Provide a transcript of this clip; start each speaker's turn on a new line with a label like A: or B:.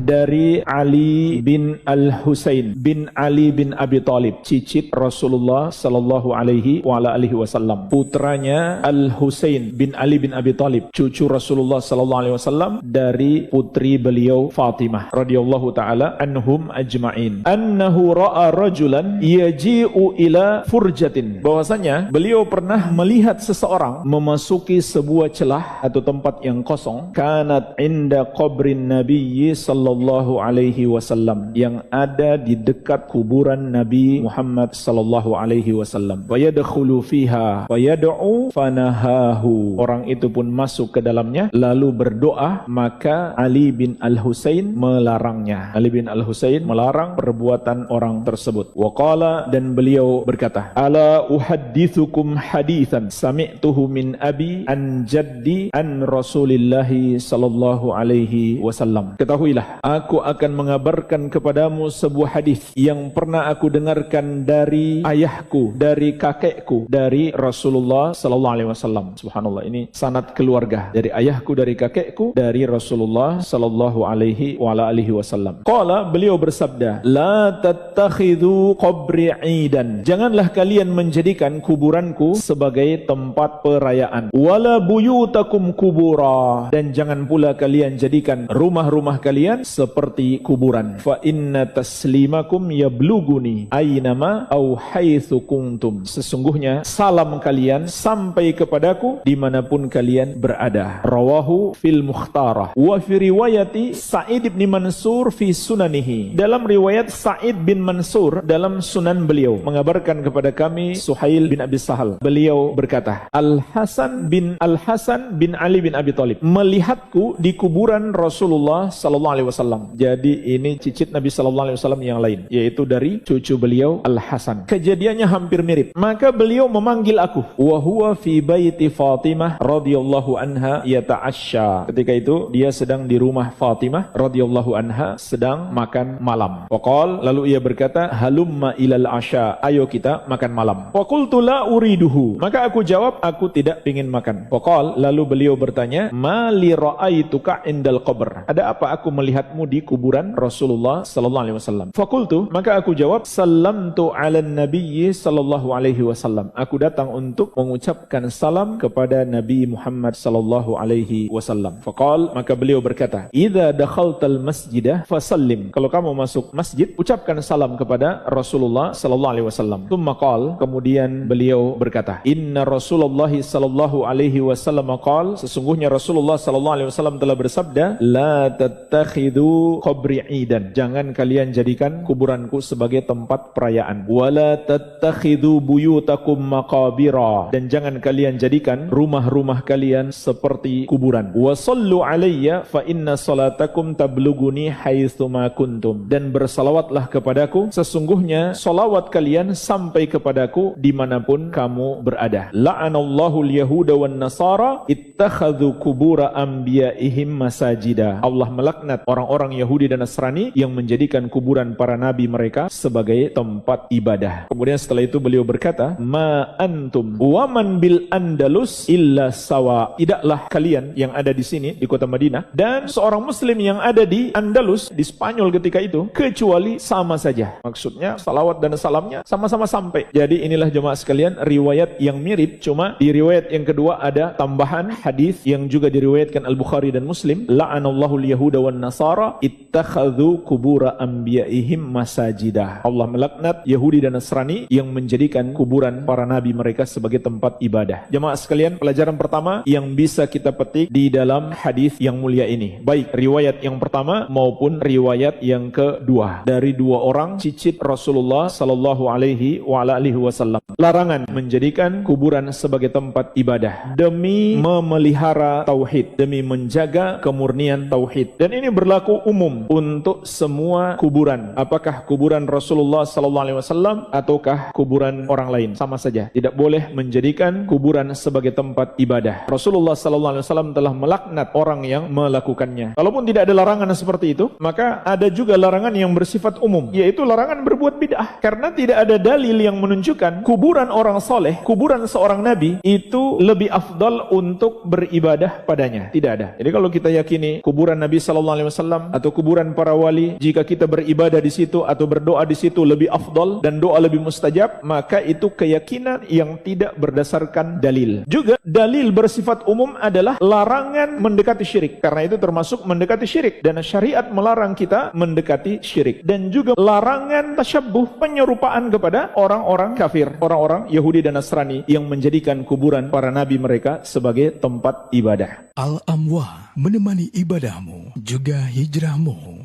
A: dari Ali bin Al-Husain bin Ali bin Abi Thalib, cicit Rasulullah sallallahu alaihi wasallam. Putranya Al-Husain bin Ali bin Abi Thalib, cucu Rasulullah sallallahu alaihi wasallam, dari putri beliau Fatimah radhiyallahu taala anhum ajma'in. Annahu ra'a rajulan yaji'u ila furjatin, bahwasanya beliau pernah melihat seseorang memasuki sebuah celah atau tempat yang kosong, kanat inda qabrin nabiyyi sallallahu alaihi wasallam, yang ada di dekat kuburan Nabi Muhammad sallallahu alaihi wasallam. Wa yadkhulu fiha wa yad'u fanahahu, orang itu pun masuk ke dalamnya lalu berdoa, maka Ali bin Al-Husain melarangnya. Ali bin Al-Husain melarang perbuatan orang tersebut. Wa qala, dan beliau berkata, ala uhaddithukum hadithan sami'tuhu min abi an jaddi an Rasulillahi sallallahu alaihi wasallam. Ketahuilah, aku akan mengabarkan kepadamu sebuah hadis yang pernah aku dengarkan dari ayahku, dari kakekku, dari Rasulullah sallallahu alaihi wasallam. Subhanallah, ini sanad keluarga, dari ayahku, dari kakekku, dari Rasulullah sallallahu alaihi wasallam. Qala, beliau bersabda, la tattakhidhu qabri 'idan, janganlah kalian menjadikan kuburanku sebagai tempat perayaan. Wala buyutakum kubura, dan jangan pula kalian jadikan rumah-rumah kalian seperti kuburan. Fa inna taslimakum yabluguni aynama au haitsu kuntum, sesungguhnya salam kalian sampai kepadaku dimanapun kalian berada. Rawahu fil Mukhtarah. Wa fi riwayati Sa'id bin Mansur fi sunanihi, dalam riwayat Sa'id bin Mansur dalam sunan beliau, mengabarkan kepada kami Suhail bin Abi Sahal, beliau berkata, Al-Hasan bin Ali bin Abi Thalib melihatku di kuburan Rasulullah sallallahu alaihi wasallam. Jadi ini cicit Nabi sallallahu alaihi wasallam yang lain, yaitu dari cucu beliau Al-Hasan. Kejadiannya hampir mirip. Maka beliau memanggil aku, wa huwa fi baiti Fatimah radhiyallahu anha yata'asya. Ketika itu dia sedang di rumah Fatimah radhiyallahu anha, sedang makan malam. Waqal, lalu ia berkata, halumma ilal asya, ayo kita makan malam. Wa qultu la uriduhu, maka aku jawab, aku tidak ingin makan. Waqal, lalu beliau bertanya, ma li ra'aituka indal qabr, ada apa aku melihatmu di kuburan Rasulullah sallallahu alaihi wasallam. Faqultu, maka aku jawab, sallamtu ala nabiyyi sallallahu alaihi wasallam, aku datang untuk mengucapkan salam kepada Nabi Muhammad sallallahu alaihi wasallam. Faqal, maka beliau berkata, idza dakhaltal masjidah fasallim, kalau kamu masuk masjid ucapkan salam kepada Rasulullah sallallahu alaihi wasallam. Tsumma qala, kemudian beliau berkata, inna Rasulullah sallallahu alaihi wasallam qala, sesungguhnya Rasulullah sallallahu alaihi wasallam telah bersabda, la tattakhidhu qabri 'idan, jangan kalian jadikan kuburanku sebagai tempat perayaan. Wala tattakhidhu buyutakum maqabira, dan jangan kalian jadikan rumah-rumah kalian seperti kuburan. Wa sallu alayya fa inna salatakum tablughuni haitsu ma kuntum, dan bersalawatlah kepadaku, sesungguhnya salawat kalian sampai kepadaku dimanapun kamu berada. La'anallahu al-yahuda wan nasara ittakhadhu kubura anbiya'ihim masajida, Allah melaknat orang-orang Yahudi dan Nasrani yang menjadikan kuburan para nabi mereka sebagai tempat ibadah. Kemudian setelah itu beliau berkata, ma antum wa man bil Andalus illa sawa, tidaklah kalian yang ada di sini di kota Madinah dan seorang muslim yang ada di Andalus, di Spanyol ketika itu, kecuali sama saja. Maksudnya salawat dan salamnya sama-sama sampai. Jadi inilah jemaah sekalian riwayat yang mirip, cuma di riwayat yang kedua ada tambahan hadis yang juga diriwayatkan Al-Bukhari dan Muslim, la'anallahu al-yahuda wan nasara ittakhadhu kubura anbiya'ihim masajidah, Allah melaknat Yahudi dan Nasrani yang menjadikan kuburan para nabi mereka sebagai tempat ibadah. Jemaah sekalian, pelajaran pertama yang bisa kita petik di dalam hadis yang mulia ini, baik riwayat yang pertama maupun riwayat yang kedua, dari dua orang cicit Rasulullah sallallahu alaihi wasallam, larangan menjadikan kuburan sebagai tempat ibadah demi memelihara tauhid, demi menjaga kemurnian tauhid. Dan ini berlaku umum untuk semua kuburan, apakah kuburan Rasulullah sallallahu alaihi wasallam ataukah kuburan orang lain, sama saja, tidak boleh menjadikan kuburan sebagai tempat ibadah. Rasulullah sallallahu alaihi wasallam telah melaknat orang yang melakukannya. Kalaupun tidak ada larangan seperti itu, maka ada juga larangan yang bersifat umum, yaitu larangan berbuat bid'ah, karena tidak ada dalil yang menunjukkan kuburan orang soleh, kuburan seorang nabi itu lebih afdal untuk beribadah padanya. Tidak ada. Jadi kalau kita yakini kuburan Nabi SAW wasallam atau kuburan para wali, jika kita beribadah di situ atau berdoa di situ lebih afdal dan doa lebih mustajab, maka itu keyakinan yang tidak berdasarkan dalil. Juga dalil bersifat umum adalah larangan mendekati syirik, karena itu termasuk mendekati syirik, dan syariat melarang kita mendekati syirik. Dan juga larangan tasyabbuh, penyerupaan kepada orang-orang kafir, orang-orang Yahudi dan Nasrani yang menjadikan kuburan para nabi mereka sebagai tempat ibadah.
B: Al-Amwah menemani ibadahmu juga hijrahmu.